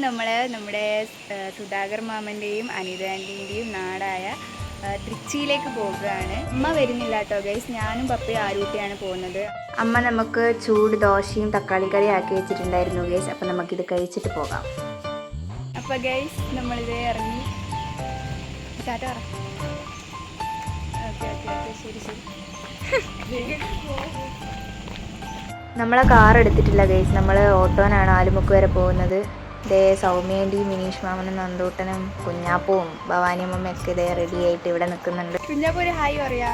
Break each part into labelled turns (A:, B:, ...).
A: നമ്മുടെ സുധാകർ മാമൻ്റെയും അനിത ആൻറ്റീൻ്റെയും നാടായ തൃച്ചിയിലേക്ക് പോകുകയാണ്. അമ്മ വരുന്നില്ല കേട്ടോ ഗൈസ്, ഞാനും പപ്പയും ആരൂട്ടിയാണ് പോകുന്നത്. അമ്മ നമുക്ക് ചൂട് ദോശയും തക്കാളി കറിയും ആക്കി വെച്ചിട്ടുണ്ടായിരുന്നു ഗൈസ്. അപ്പം നമുക്കിത് കഴിച്ചിട്ട് പോകാം. അപ്പം ഗൈസ് നമ്മളിത് ഇറങ്ങി. ടാറ്റ പറ. ഓക്കെ ഓക്കെ ഓക്കെ, ശരി ശരി. നമ്മളെ കാർ എടുത്തിട്ടില്ല ഗൈസ്, നമ്മൾ ഓട്ടോനാണ് ആലുമുക്ക് വരെ പോകുന്നത്. ഇതേ സൗമ്യേൻ്റെയും മിനീഷ് മാമനും നന്ദൂട്ടനും കുഞ്ഞാപ്പവും ഭവാനിയമ്മയൊക്കെ ഇതേ റെഡി ആയിട്ട് ഇവിടെ നിൽക്കുന്നുണ്ട്. കുഞ്ഞാപ്പൂ ഒരു ഹായ് പറയാ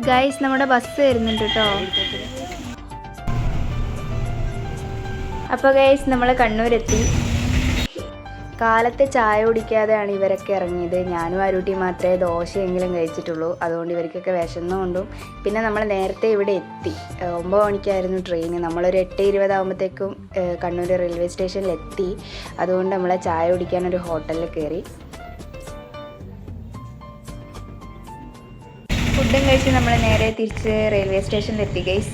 A: ഗൈസ്. നമ്മുടെ ബസ് വരുന്നുണ്ട് കേട്ടോ. അപ്പോൾ ഗൈസ് നമ്മൾ കണ്ണൂരെത്തി. കാലത്തെ ചായ കുടിക്കാതെയാണ് ഇവരൊക്കെ ഇറങ്ങിയത്. ഞാനും ആരൂട്ടിയും മാത്രമേ ദോശയെങ്കിലും കഴിച്ചിട്ടുള്ളൂ. അതുകൊണ്ട് ഇവർക്കൊക്കെ വിശന്നുകൊണ്ടും പിന്നെ നമ്മൾ നേരത്തെ ഇവിടെ എത്തി. 9 മണിക്കായിരുന്നു ട്രെയിൻ. നമ്മളൊരു 8:20 ആകുമ്പോഴത്തേക്കും കണ്ണൂർ റെയിൽവേ സ്റ്റേഷനിൽ എത്തി. അതുകൊണ്ട് നമ്മൾ ചായ കുടിക്കാനൊരു ഹോട്ടലിൽ കയറി. ഫുഡും കഴിച്ച് നമ്മൾ നേരെ തിരിച്ച് റെയിൽവേ സ്റ്റേഷനിൽ എത്തി ഗൈസ്.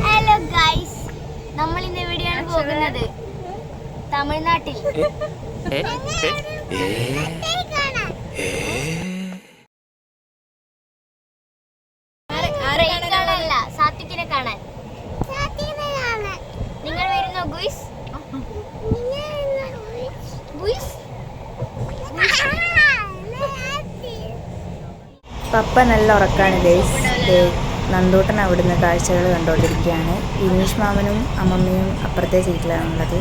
B: ഹലോ ഗൈസ്, നമ്മൾ ഇന്ന് എവിടെയാണ് പോകുന്നത്? തമിഴ്നാട്ടിൽ. സാത്വിക്കിനെ കാണാൻ. നിങ്ങൾ വരുന്നോ ഗുയിസ്?
A: പപ്പ നല്ല ഉറക്കാണ് ഗൈസ്. നന്ദൂട്ടൻ അവിടുന്ന് കാഴ്ചകൾ കണ്ടുകൊണ്ടിരിക്കുകയാണ്. വിനീഷ് മാമനും അമ്മമ്മയും അപ്പുറത്തെ സീറ്റിലാണുള്ളത്.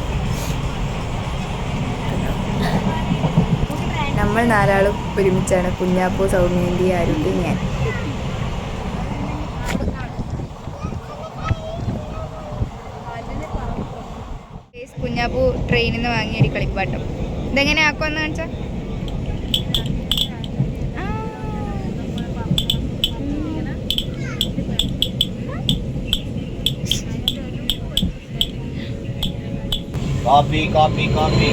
A: നമ്മൾ 4 ആളും ഒരുമിച്ചാണ്. കുഞ്ഞാപ്പൂ, സൗമ്യേന്തി, ആരൂട്ടി, ഞാൻ. കുഞ്ഞാപ്പൂ ട്രെയിനിൽ നിന്ന് വാങ്ങിയൊരു കളിപ്പാട്ടം. ഇതെങ്ങനെ ആക്കുമെന്ന് കാണിച്ചാൽ.
C: Copy, copy, copy.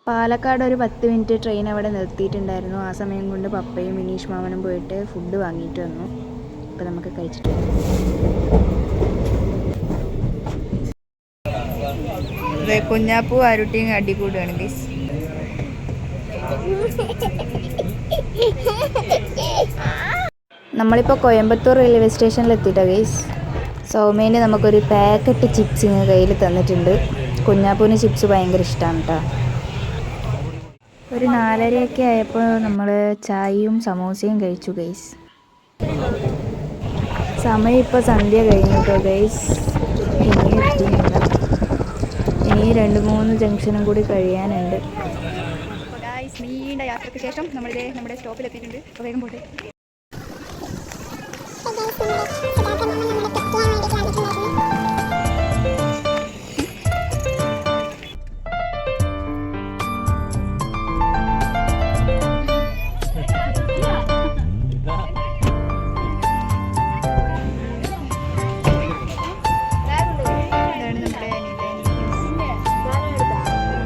A: പാലക്കാട് ഒരു 10 മിനിറ്റ് ട്രെയിൻ അവിടെ നിർത്തിയിട്ടുണ്ടായിരുന്നു. ആ സമയം കൊണ്ട് പപ്പയും വിനീഷ് മാമനും പോയിട്ട് ഫുഡ് വാങ്ങിയിട്ട് വന്നു. അപ്പോൾ നമുക്ക് കഴിച്ചിട്ട് വരാം. കുഞ്ഞാപ്പൂ ആരൂട്ടിയും അടികൂടുകയാണ് ഗൈസ്. നമ്മളിപ്പോൾ കോയമ്പത്തൂർ റെയിൽവേ സ്റ്റേഷനിൽ എത്തിയിട്ടാ ഗൈസ്. സൗമ്യേൻ്റെ നമുക്കൊരു പാക്കറ്റ് ചിപ്സ് ഇങ്ങനെ കയ്യിൽ തന്നിട്ടുണ്ട്. കുഞ്ഞാപ്പൂവിന് ചിപ്സ് ഭയങ്കര ഇഷ്ടമാണ് കേട്ടോ. ഒരു 4:30 ആയപ്പോൾ നമ്മൾ ചായയും സമോസയും കഴിച്ചു ഗൈസ്. സമയം ഇപ്പോൾ സന്ധ്യ കഴിഞ്ഞു കേട്ടോ ഗൈസ്. ഇനി എത്തിയില്ല. ഇനി 2-3 ജംഗ്ഷനും കൂടി കഴിയാനുണ്ട്. നീണ്ട യാത്രയ്ക്ക് ശേഷം നമ്മളിത് നമ്മുടെ സ്റ്റോപ്പിൽ എത്തിയിട്ടുണ്ട്. അപ്പോൾ വേഗം പോട്ടെ.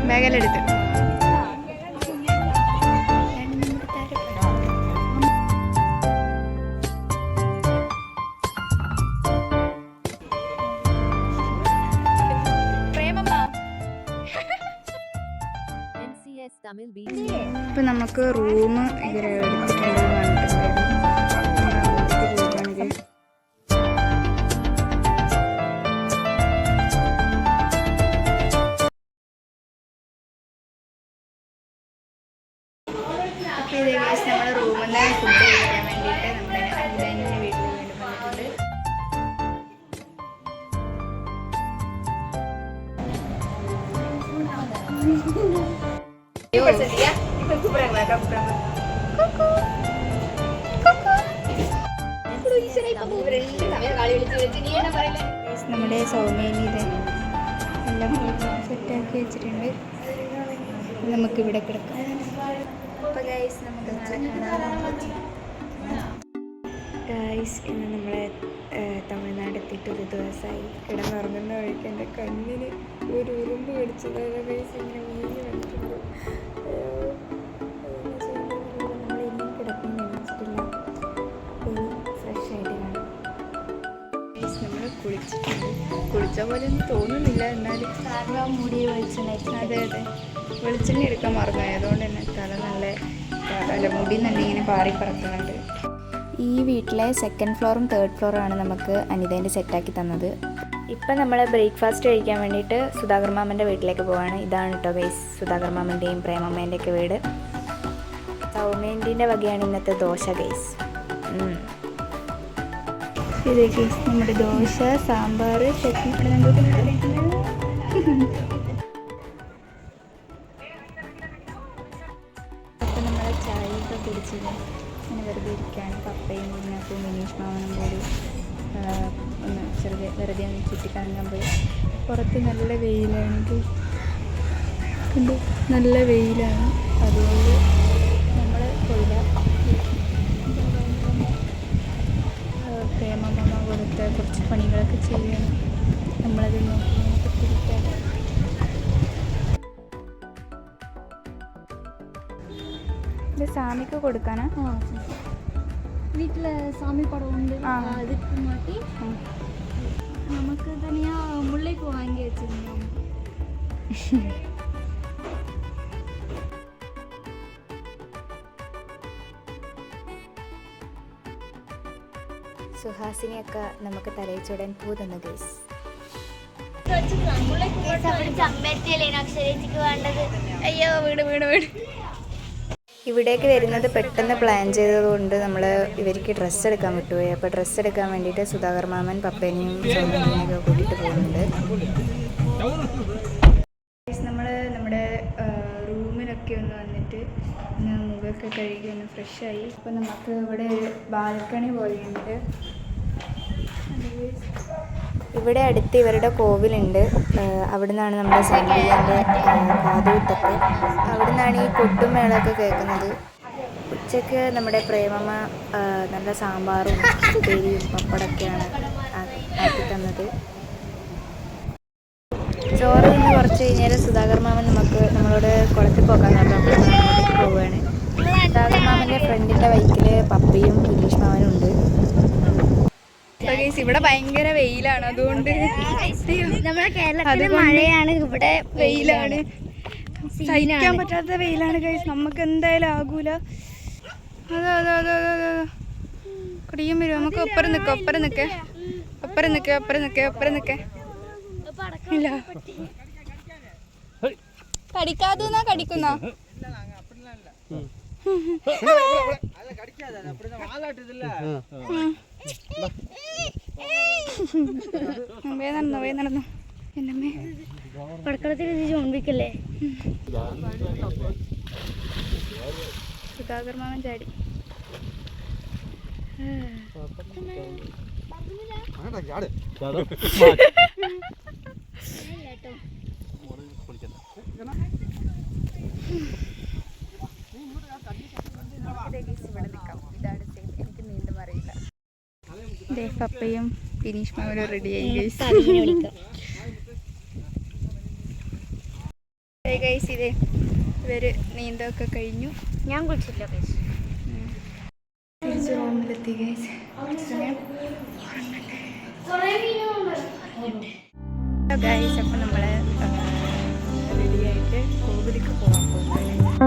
A: ബാഗെല്ലാം എടുത്ത്
C: Tamil Beats.
A: ഇപ്പൊ നമുക്ക് റൂം ഇവരെ എടുത്തിട്ടുണ്ടെന്ന് പറഞ്ഞിട്ടുണ്ടായിരുന്നു. അപ്പോൾ ഇത് ഗൈസ് നമ്മൾ റൂമിൽ നിന്ന് ഫുഡ് കഴിക്കാൻ വേണ്ടിയിട്ട് നമ്മുടെ അനിതാൻ്റെ വീട്ടിൽ വീണ്ടും വന്നിട്ടുണ്ട്. നമ്മുടെ സൗമ്യേനി ഇത് എല്ലാം സെറ്റാക്കി വെച്ചിട്ടുണ്ട്. നമുക്ക് ഇവിടെ കിടക്കാം. അപ്പോൾ ഗൈസ് നമുക്ക് ഗൈസ് ഇന്ന് നമ്മളെ തമിഴ്നാട് എത്തിയിട്ട് ഒരു ദിവസമായി. കിടന്നുറങ്ങുന്ന വഴിക്ക് എൻ്റെ കണ്ണിന് ഒരു ഉറുമ്പ് കടിച്ചതാണ് ഗൈസ്. ഇങ്ങനെ വീഞ്ഞ് കണ്ടിട്ടുണ്ട്. നമ്മൾ ഇനിയും കിടക്കുന്ന എണീച്ചിട്ടില്ല. ഇനി ഫ്രഷ് ആയിട്ട് കാണാം. ഗൈസ് നമ്മൾ കുളിച്ചിട്ടുണ്ട്. കുളിച്ച പോലെ ഒന്നും തോന്നുന്നില്ല, എന്നാലും മുടി വെളിച്ചെണ്ണ. അതെ അതെ, വെളിച്ചെണ്ണ എടുക്കാൻ മറന്നു. അതുകൊണ്ട് തന്നെ തല നല്ല മുടി തന്നെ ഇങ്ങനെ പാറി പറക്കുന്നുണ്ട്. ഈ വീട്ടിലെ സെക്കൻഡ് ഫ്ലോറും തേർഡ് ഫ്ലോറുമാണ് നമുക്ക് അനിതേൻ്റെ സെറ്റാക്കി തന്നത്. ഇപ്പം നമ്മൾ ബ്രേക്ക്ഫാസ്റ്റ് കഴിക്കാൻ വേണ്ടിയിട്ട് സുധാകർ മാമൻ്റെ വീട്ടിലേക്ക് പോവാണ്. ഇതാണ് കേട്ടോ ഗൈസ് സുധാകർ മാമൻ്റെയും പ്രേമമ്മേൻ്റെയൊക്കെ വീട്. സൗമ്യേൻ്റെ വകയാണ് ഇന്നത്തെ ദോശ ഗൈസ്. ഇത് ഗൈസ് നമ്മുടെ ദോശ, സാമ്പാർ, ചട്നി. അപ്പം നമ്മൾ ചായയൊക്കെ കുടിച്ചത് അങ്ങനെ വെറുതെ ഇരിക്കുകയാണ്. പപ്പയും കുഞ്ഞാക്കും വിനീഷ് മാമനും കൂടി ഒന്ന് ചെറുതെ വെറുതെ ഒന്ന് ചുറ്റിക്കറങ്ങാൻ പോയി. പുറത്ത് നല്ല വെയിലാണ്, കണ്ടു നല്ല വെയിലാണ്. അതുകൊണ്ട് നമ്മൾ പോയില്ല. പ്രേമമ്മ കൊടുത്ത കുറച്ച് പണികളൊക്കെ ചെയ്യണം. നമ്മളത് നോക്കിയിരിക്കുകയാണ്. ഇത് സാമിക്ക് കൊടുക്കാനാ?
B: வீட்டில் சாமி படம் உண்டு, அதுக்கு மாட்டி நமக்கு தனியாக முல்லைப்பூ வாங்கி வச்சுருந்தோம்.
A: സുഹാസിനിയൊക്കെ നമുക്ക് തലയിൽ ചൂടാൻ പൂ തന്നു ഗൈസ്.
B: ചെമ്പരത്തിയല്ലേ അക്ഷരേച്ചിക്ക് വേണ്ടത്?
A: അയ്യോ വീട് വീട് വീട്. ഇവിടേക്ക് വരുന്നത് പെട്ടെന്ന് പ്ലാൻ ചെയ്തതുകൊണ്ട് നമ്മൾ ഇവർക്ക് ഡ്രസ്സ് എടുക്കാൻ വിട്ടുപോയി. അപ്പോൾ ഡ്രസ്സ് എടുക്കാൻ വേണ്ടിയിട്ട് സുധാകർ മാമൻ പപ്പേനെയും സൗമ്യനെയൊക്കെ കൂട്ടിയിട്ട് പോകുന്നുണ്ട്. നമ്മൾ നമ്മുടെ റൂമിലൊക്കെ ഒന്ന് വന്നിട്ട് മുഖമൊക്കെ കഴുകി ഒന്ന് ഫ്രഷായി. അപ്പോൾ നമുക്ക് ഇവിടെ ഒരു ബാൽക്കണി പോലെയുണ്ട്. ഇവിടെ അടുത്ത് ഇവരുടെ കോവിലുണ്ട്. അവിടെ നിന്നാണ് നമ്മുടെ സംഗീതൻ്റെ കാതുകുത്തൊക്കെ. അവിടെ നിന്നാണ് ഈ കൊട്ടും മേളമൊക്കെ കേൾക്കുന്നത്. ഉച്ചയ്ക്ക് നമ്മുടെ പ്രേമമ്മ നല്ല സാമ്പാറും ഉപ്പേരിയും പപ്പടമൊക്കെയാണ് ആക്കി തന്നത്. ചോറ് നിന്ന് കുറച്ച് കഴിഞ്ഞാൽ സുധാകർ മാമൻ നമ്മളോട് കുളത്തിൽ പോകാൻ പറഞ്ഞപ്പോൾ അങ്ങോട്ടേക്ക് പോവുകയാണ്. സുധാകർ മാമൻ്റെ ഫ്രണ്ടിൻ്റെ ബൈക്കിൽ പപ്പയും വിനീഷ് മാമനും ഉണ്ട്. ഇവിടെ ഭയങ്കര വെയിലാണ്, അതുകൊണ്ട്
B: നമ്മുടെ കേരളത്തിൽ മഴയാണ്, ഇവിടെ
A: വെയിലാണ്, സഹിക്കാൻ പറ്റാത്ത വെയിലാണ് ഗൈസ്. നമുക്ക് എന്തായാലും ആകൂല. കടിയും വരും. നമുക്ക് ഒപ്പരം നിൽക്കേ ഇല്ല. കടിക്കാതെന്നാ കടിക്കുന്ന നടന്നു എന്നമ്മേ
B: പടക്കളത്തിൽ ചോണ്ടിക്കല്ലേ.
A: സുധാകർ മാമൻ ചാടി. എനിക്ക് നീണ്ടും അറിയില്ല. പപ്പയും വിനീഷ് മാമനും റെഡിയായി ഗൈസ്. ഇതേ ഇവര് നീന്തമൊക്കെ കഴിഞ്ഞു.
B: ഞാൻ കുളിച്ചില്ല ഗൈസ്.
A: തിരിച്ച് റൂമിലെത്തി ഗൈസ്. ഗൈസ് അപ്പം നമ്മള് റെഡിയായിട്ട് കോവിലേക്ക് പോകാൻ പോകുന്നത്.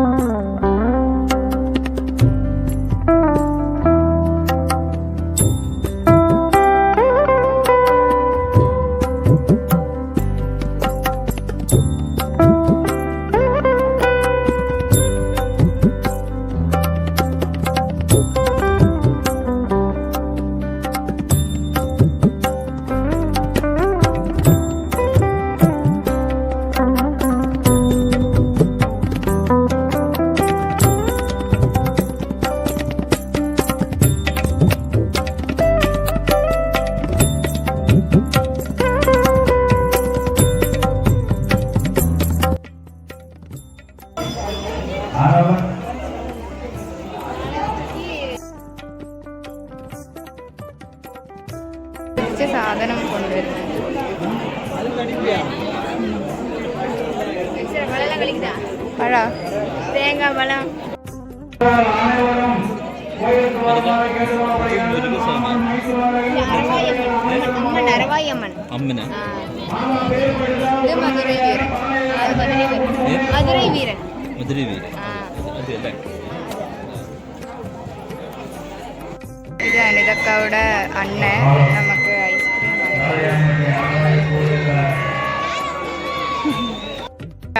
A: സാധനം കൊണ്ടുവരുന്നത് പഴ
B: തേങ്ങ പഴം
C: അമ്മന
A: ഇത് മധുരൈ വീരൻ. മധുരൈ വീരൻ.
C: മധുരൈ വീരൻ അതെയല്ലേ.
A: ഇതാണ് ഇതൊക്കെ അവിടെ അണ്ണ നമുക്ക് ഐസ്ക്രീം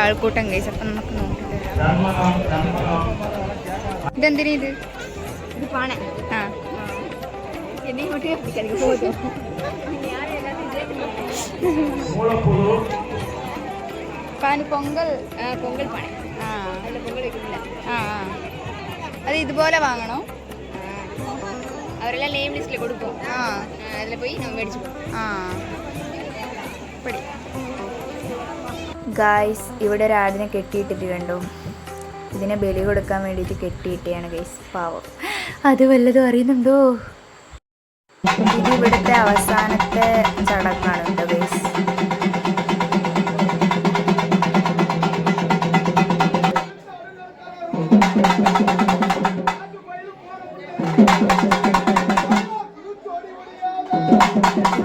A: ആൾക്കൂട്ടം കഴിച്ചു. അപ്പം നമുക്ക് നോക്കിട്ട് ഇതെന്തിനാ ഇത്
B: പാണ
A: ആ പാനി പൊങ്കൽ
B: പൊങ്കൽ പാണ
A: ആ
B: അല്ല പൊങ്കൽ വെക്കുന്നില്ല.
A: ആ അത് ഇതുപോലെ വാങ്ങണോ?
B: അവരെല്ലാം നെയിം ലിസ്റ്റിൽ കൊടുക്കും.
A: ആ
B: അതിൽ പോയി നമ്മൾ മേടിച്ചു പോകും.
A: ആ ഗായ്സ് ഇവിടെ ഒരാടിനെ കെട്ടിയിട്ടിട്ട് കണ്ടോ? ഇതിനെ ബലി കൊടുക്കാൻ വേണ്ടിയിട്ട് കെട്ടിയിട്ടാണ് ഗൈസ്. പാവം. അത് വല്ലതും അറിയുന്നുണ്ടോ? ഇത് ഇവിടുത്തെ അവസാനത്തെ ചടങ്ങാണ് കേട്ടോ ഗൈസ്.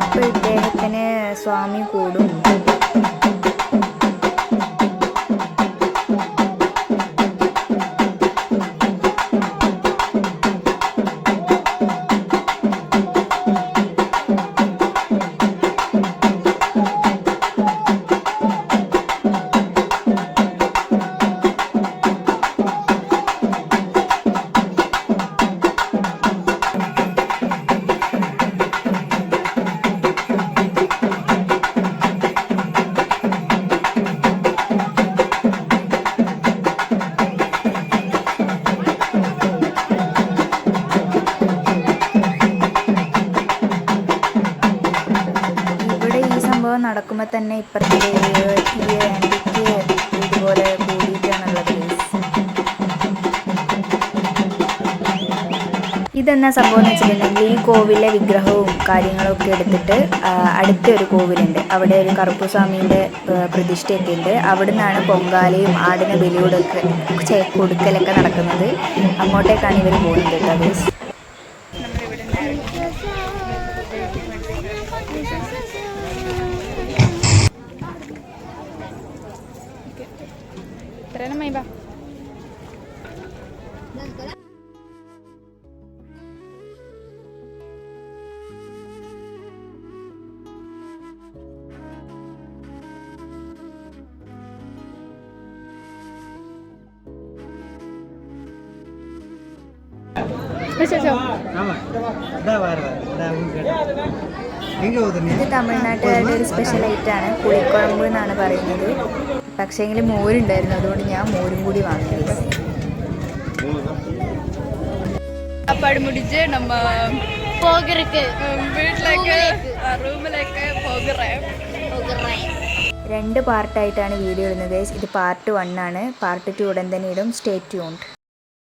A: ഇപ്പൊ ഇദ്ദേഹത്തിന് സ്വാമി കൂടും. നടക്കുമ്പോൾ തന്നെ ഇപ്പുറത്തെ ആൻറ്റിക്ക് ഇതുപോലെ കൂടിയിട്ടാണുള്ളത്. ഇതെന്നാ സംഭവം എന്ന് വെച്ചിട്ടുണ്ടെങ്കിൽ ഈ കോവിലെ വിഗ്രഹവും കാര്യങ്ങളൊക്കെ എടുത്തിട്ട് അടുത്തൊരു കോവിലുണ്ട്. അവിടെ ഒരു കറുപ്പുസ്വാമീൻ്റെ പ്രതിഷ്ഠയൊക്കെ ഉണ്ട്. അവിടെ നിന്നാണ് പൊങ്കാലയും ആടിനെ ബലിയോടൊക്കെ കൊടുക്കലൊക്കെ നടക്കുന്നത്. അങ്ങോട്ടേക്കാണ് ഇവർ പോകുന്നത് കേട്ടോ ഗൈസ്. ഇത് തമിഴ്നാട്ടുകാരുടെ ഒരു സ്പെഷ്യൽ ഐറ്റാണ്. പുളിക്കുഴമ്പ് എന്നാണ് പറയുന്നത്. പക്ഷേങ്കിൽ മോരുണ്ടായിരുന്നു, അതുകൊണ്ട് ഞാൻ മോരും കൂടി വാങ്ങി. സാപ്പാട് മുടിച്ച് നമ്മ വീട്ടിലേക്ക് റൂമിലേക്ക് പോകുറേ. 2 പാർട്ടായിട്ടാണ് വീഡിയോ ഇടുന്നത്. ഇത് പാർട്ട് 1 ആണ്. പാർട്ട് 2 ഉടൻ തന്നെ ഇടും. Stay tuned.